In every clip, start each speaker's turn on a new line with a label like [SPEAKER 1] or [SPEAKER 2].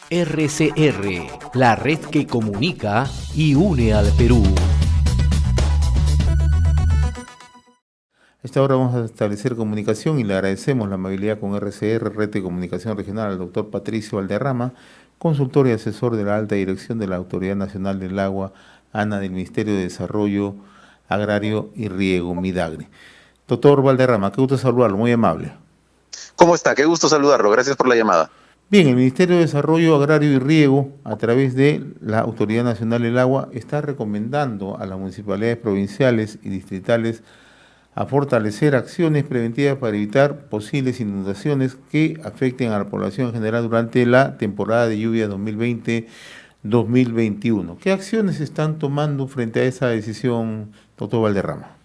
[SPEAKER 1] RCR, la red que comunica y une al Perú.
[SPEAKER 2] A esta hora vamos a establecer comunicación y le agradecemos la amabilidad con RCR, Red de Comunicación Regional, al doctor Patricio Valderrama, consultor y asesor de la alta dirección de la Autoridad Nacional del Agua, ANA, del Ministerio de Desarrollo Agrario y Riego, Midagri. Doctor Valderrama, qué gusto saludarlo, muy amable.
[SPEAKER 3] ¿Cómo está? Qué gusto saludarlo. Gracias por la llamada.
[SPEAKER 2] Bien, el Ministerio de Desarrollo Agrario y Riego, a través de la Autoridad Nacional del Agua, está recomendando a las municipalidades provinciales y distritales a fortalecer acciones preventivas para evitar posibles inundaciones que afecten a la población en general durante la temporada de lluvia 2020-2021. ¿Qué acciones están tomando frente a esa decisión, doctor Valderrama?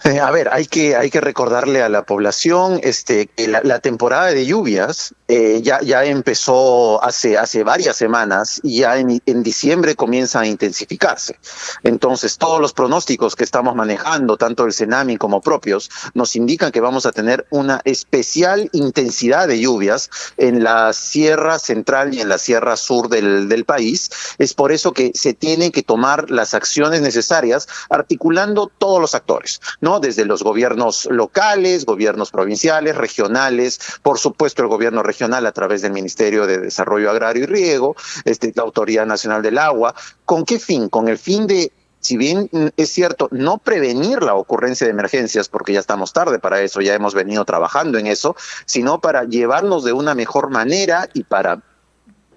[SPEAKER 3] Hay que recordarle a la población que la temporada de lluvias ya empezó hace varias semanas y ya en diciembre comienza a intensificarse. Entonces, todos los pronósticos que estamos manejando, tanto el CENAMI como propios, nos indican que vamos a tener una especial intensidad de lluvias en la Sierra Central y en la Sierra Sur del país. Es por eso que se tienen que tomar las acciones necesarias articulando todos los actores, ¿no? Desde los gobiernos locales, gobiernos provinciales, regionales, por supuesto el gobierno regional a través del Ministerio de Desarrollo Agrario y Riego, la Autoridad Nacional del Agua. ¿Con qué fin? Con el fin de, si bien es cierto, no prevenir la ocurrencia de emergencias, porque ya estamos tarde para eso, ya hemos venido trabajando en eso, sino para llevarnos de una mejor manera y para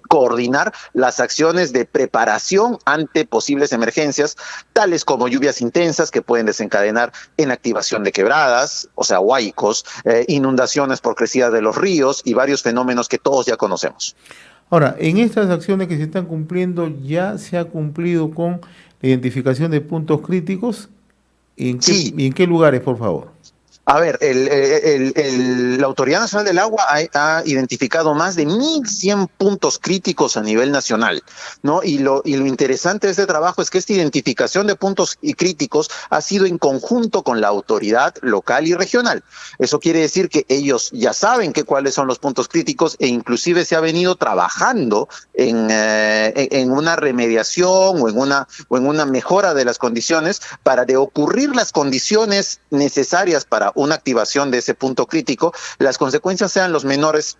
[SPEAKER 3] coordinar las acciones de preparación ante posibles emergencias, tales como lluvias intensas que pueden desencadenar en activación de quebradas, o sea, huaicos, inundaciones por crecida de los ríos y varios fenómenos que todos ya conocemos.
[SPEAKER 2] Ahora, en estas acciones que se están cumpliendo, ¿ya se ha cumplido con la identificación de puntos críticos?
[SPEAKER 3] Sí.
[SPEAKER 2] ¿Y en qué lugares, por favor?
[SPEAKER 3] A ver, la Autoridad Nacional del Agua ha identificado más de 1.100 puntos críticos a nivel nacional, ¿no? Y lo interesante de este trabajo es que esta identificación de puntos críticos ha sido en conjunto con la autoridad local y regional. Eso quiere decir que ellos ya saben cuáles son los puntos críticos e inclusive se ha venido trabajando en una remediación o en una mejora de las condiciones para, de ocurrir las condiciones necesarias para una activación de ese punto crítico, las consecuencias sean los menores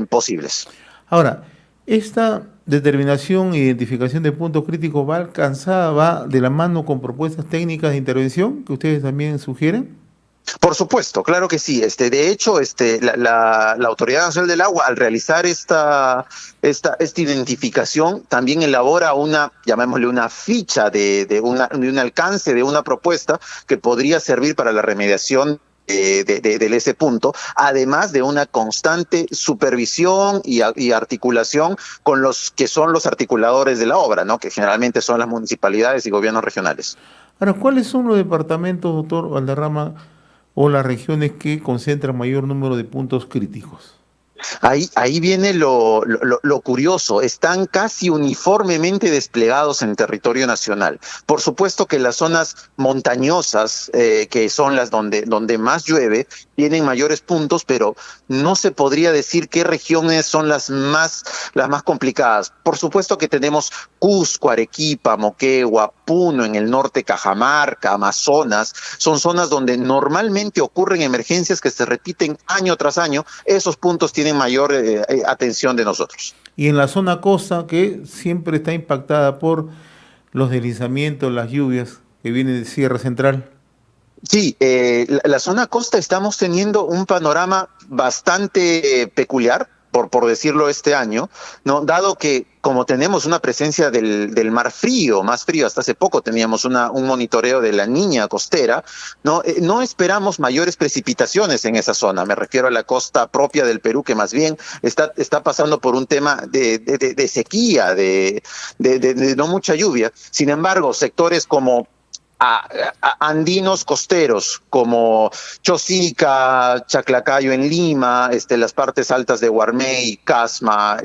[SPEAKER 3] posibles.
[SPEAKER 2] Ahora, esta determinación e identificación de puntos críticos va de la mano con propuestas técnicas de intervención que ustedes también sugieren.
[SPEAKER 3] Por supuesto, claro que sí. De hecho, la Autoridad Nacional del Agua, al realizar esta identificación, también elabora llamémosle una ficha de un alcance de una propuesta que podría servir para la remediación de ese punto, además de una constante supervisión y articulación con los que son los articuladores de la obra, ¿no? Que generalmente son las municipalidades y gobiernos regionales.
[SPEAKER 2] Ahora, ¿cuáles son los departamentos, doctor Valderrama, o las regiones que concentran mayor número de puntos críticos?
[SPEAKER 3] Ahí viene lo curioso, están casi uniformemente desplegados en territorio nacional. Por supuesto que las zonas montañosas, que son las donde más llueve, tienen mayores puntos, pero no se podría decir qué regiones son las más complicadas. Por supuesto que tenemos Cusco, Arequipa, Moquegua, Puno, en el norte Cajamarca, Amazonas, son zonas donde normalmente ocurren emergencias que se repiten año tras año. Esos puntos tienen mayor atención de nosotros.
[SPEAKER 2] Y en la zona costa, que siempre está impactada por los deslizamientos, las lluvias que vienen de Sierra Central.
[SPEAKER 3] Sí, la zona costa estamos teniendo un panorama bastante peculiar, por decirlo este año, ¿no? Dado que como tenemos una presencia del mar frío, más frío, hasta hace poco teníamos un monitoreo de la Niña costera, no esperamos mayores precipitaciones en esa zona. Me refiero a la costa propia del Perú, que más bien está pasando por un tema de sequía, de no mucha lluvia. Sin embargo, sectores como andinos costeros como Chosica, Chaclacayo en Lima, las partes altas de Huarmey, Casma,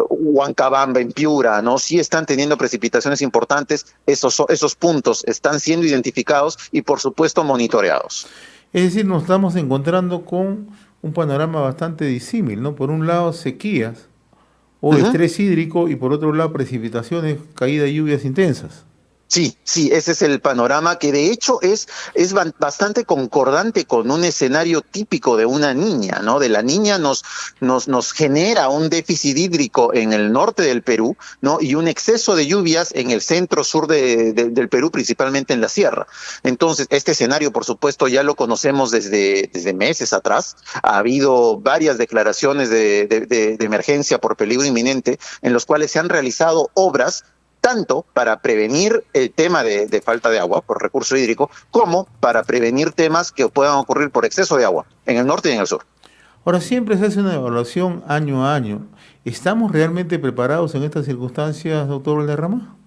[SPEAKER 3] Huancabamba en Piura, ¿no? Sí están teniendo precipitaciones importantes. Esos puntos están siendo identificados y por supuesto monitoreados.
[SPEAKER 2] Es decir, nos estamos encontrando con un panorama bastante disímil, ¿no? Por un lado, sequías, o estrés hídrico y por otro lado precipitaciones, caída de lluvias intensas.
[SPEAKER 3] Sí, sí, ese es el panorama que de hecho es bastante concordante con un escenario típico de una niña, ¿no? De la niña nos genera un déficit hídrico en el norte del Perú, ¿no? Y un exceso de lluvias en el centro-sur del Perú, principalmente en la sierra. Entonces, este escenario, por supuesto, ya lo conocemos desde meses atrás. Ha habido varias declaraciones de emergencia por peligro inminente en los cuales se han realizado obras tanto para prevenir el tema de falta de agua por recurso hídrico, como para prevenir temas que puedan ocurrir por exceso de agua en el norte y en el sur.
[SPEAKER 2] Ahora, siempre se hace una evaluación año a año. ¿Estamos realmente preparados en estas circunstancias, doctor Valderrama?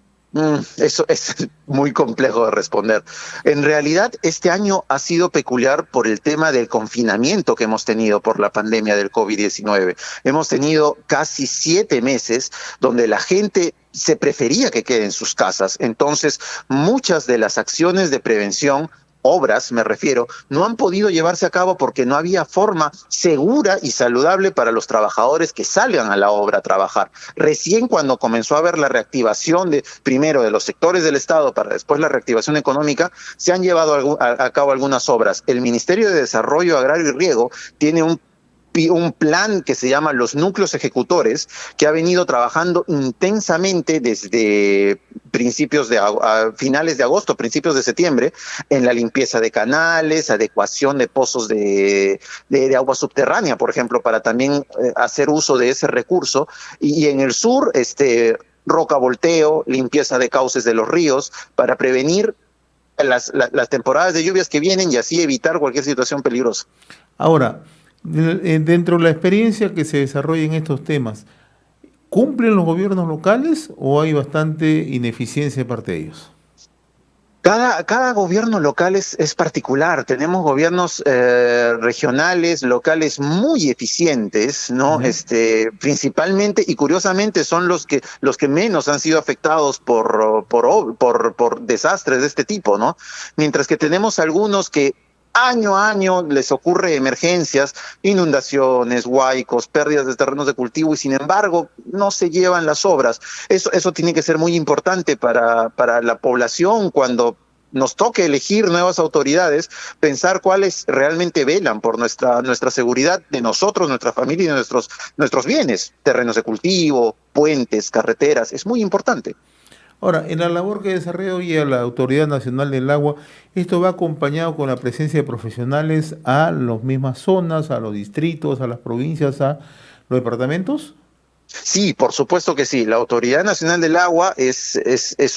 [SPEAKER 3] Eso es muy complejo de responder. En realidad, este año ha sido peculiar por el tema del confinamiento que hemos tenido por la pandemia del COVID-19. Hemos tenido casi 7 meses donde la gente se prefería que quede en sus casas. Entonces, muchas de las acciones de prevención, obras me refiero, no han podido llevarse a cabo porque no había forma segura y saludable para los trabajadores que salgan a la obra a trabajar. Recién cuando comenzó a haber la reactivación primero de los sectores del Estado para después la reactivación económica, se han llevado a cabo algunas obras. El Ministerio de Desarrollo Agrario y Riego tiene un plan que se llama los núcleos ejecutores, que ha venido trabajando intensamente desde finales de agosto, principios de septiembre, en la limpieza de canales, adecuación de pozos de agua subterránea, por ejemplo, para también hacer uso de ese recurso. Y en el sur, roca volteo, limpieza de cauces de los ríos, para prevenir las temporadas de lluvias que vienen y así evitar cualquier situación peligrosa.
[SPEAKER 2] Ahora, dentro de la experiencia que se desarrolla en estos temas, ¿cumplen los gobiernos locales o hay bastante ineficiencia de parte de ellos?
[SPEAKER 3] Cada gobierno local es particular. Tenemos gobiernos regionales, locales muy eficientes, ¿no? Principalmente y curiosamente son los que menos han sido afectados por desastres de este tipo, ¿no? Mientras que tenemos algunos que año a año les ocurre emergencias, inundaciones, huaicos, pérdidas de terrenos de cultivo y sin embargo no se llevan las obras. Eso tiene que ser muy importante para la población cuando nos toque elegir nuevas autoridades, pensar cuáles realmente velan por nuestra seguridad de nosotros, nuestra familia y nuestros bienes, terrenos de cultivo, puentes, carreteras, es muy importante.
[SPEAKER 2] Ahora, en la labor que desarrolla la Autoridad Nacional del Agua, esto va acompañado con la presencia de profesionales a las mismas zonas, a los distritos, a las provincias, a los departamentos.
[SPEAKER 3] Sí, por supuesto que sí. La Autoridad Nacional del Agua es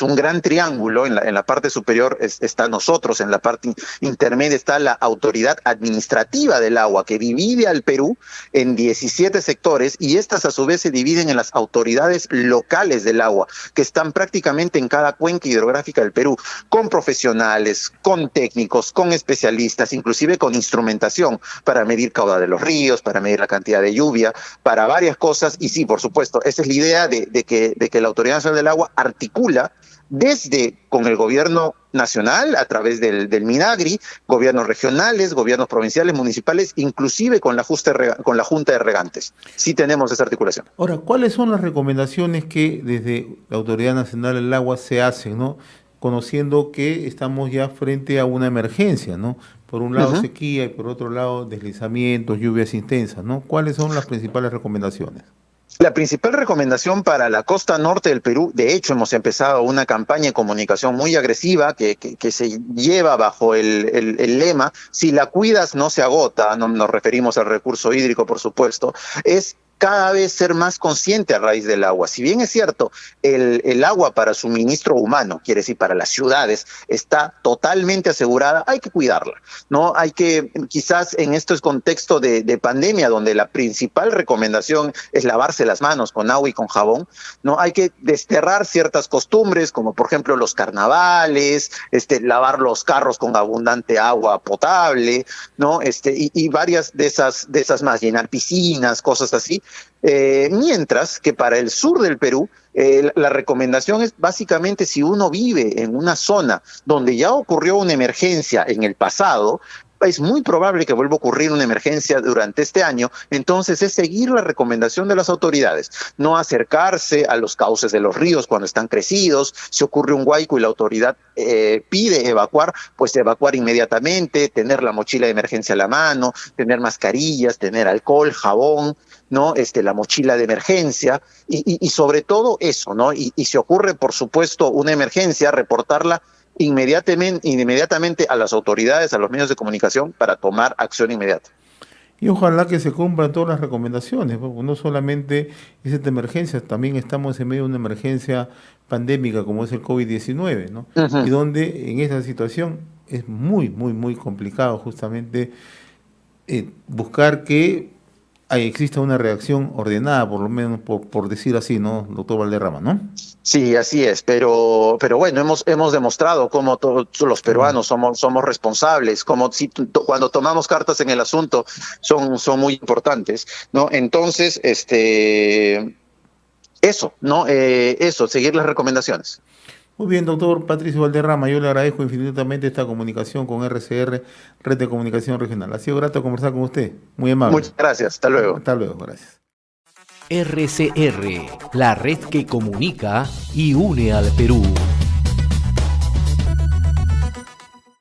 [SPEAKER 3] un gran triángulo. En la parte superior está nosotros, en la parte intermedia está la Autoridad Administrativa del Agua, que divide al Perú en 17 sectores y estas a su vez se dividen en las autoridades locales del agua, que están prácticamente en cada cuenca hidrográfica del Perú, con profesionales, con técnicos, con especialistas, inclusive con instrumentación para medir caudal de los ríos, para medir la cantidad de lluvia, para varias cosas. Y sí, por supuesto, esa es la idea de que la Autoridad Nacional del Agua articula desde con el gobierno nacional a través del Minagri, gobiernos regionales, gobiernos provinciales, municipales, inclusive con la Junta de Regantes. Sí tenemos esa articulación.
[SPEAKER 2] Ahora, ¿cuáles son las recomendaciones que desde la Autoridad Nacional del Agua se hacen, ¿no? Conociendo que estamos ya frente a una emergencia, ¿no? Por un lado sequía y por otro lado deslizamientos, lluvias intensas, ¿no? ¿Cuáles son las principales recomendaciones?
[SPEAKER 3] La principal recomendación para la costa norte del Perú, de hecho hemos empezado una campaña de comunicación muy agresiva que se lleva bajo el lema, si la cuidas no se agota, no nos referimos al recurso hídrico por supuesto, es cada vez ser más consciente a raíz del agua. Si bien es cierto, el agua para suministro humano, quiere decir para las ciudades, está totalmente asegurada, hay que cuidarla, ¿no? Hay que, quizás en estos contextos de pandemia, donde la principal recomendación es lavarse las manos con agua y con jabón, ¿no? Hay que desterrar ciertas costumbres, como por ejemplo los carnavales, lavar los carros con abundante agua potable, ¿no? Y varias de esas más, llenar piscinas, cosas así. Mientras que para el sur del Perú, la recomendación es básicamente si uno vive en una zona donde ya ocurrió una emergencia en el pasado, es muy probable que vuelva a ocurrir una emergencia durante este año. Entonces es seguir la recomendación de las autoridades, no acercarse a los cauces de los ríos cuando están crecidos. Si ocurre un huaico y la autoridad pide evacuar, pues evacuar inmediatamente, tener la mochila de emergencia a la mano, tener mascarillas, tener alcohol, jabón, ¿no? La mochila de emergencia y sobre todo eso, ¿no? Y si ocurre, por supuesto, una emergencia, reportarla inmediatamente a las autoridades, a los medios de comunicación para tomar acción inmediata.
[SPEAKER 2] Y ojalá que se cumplan todas las recomendaciones, porque no solamente es esta emergencia, también estamos en medio de una emergencia pandémica como es el COVID-19, ¿no? Y donde en esa situación es muy, muy, muy complicado justamente buscar que exista una reacción ordenada, por lo menos por decir así, ¿no, doctor Valderrama, no?
[SPEAKER 3] Sí, así es, pero bueno, hemos demostrado cómo todos los peruanos somos responsables, como cuando tomamos cartas en el asunto son muy importantes, ¿no? Entonces, eso, ¿no? Eso, seguir las recomendaciones.
[SPEAKER 2] Muy bien, doctor Patricio Valderrama, yo le agradezco infinitamente esta comunicación con RCR, Red de Comunicación Regional. Ha sido grato conversar con usted, muy amable.
[SPEAKER 3] Muchas gracias, hasta luego.
[SPEAKER 2] Hasta luego, gracias.
[SPEAKER 1] RCR, la red que comunica y une al Perú.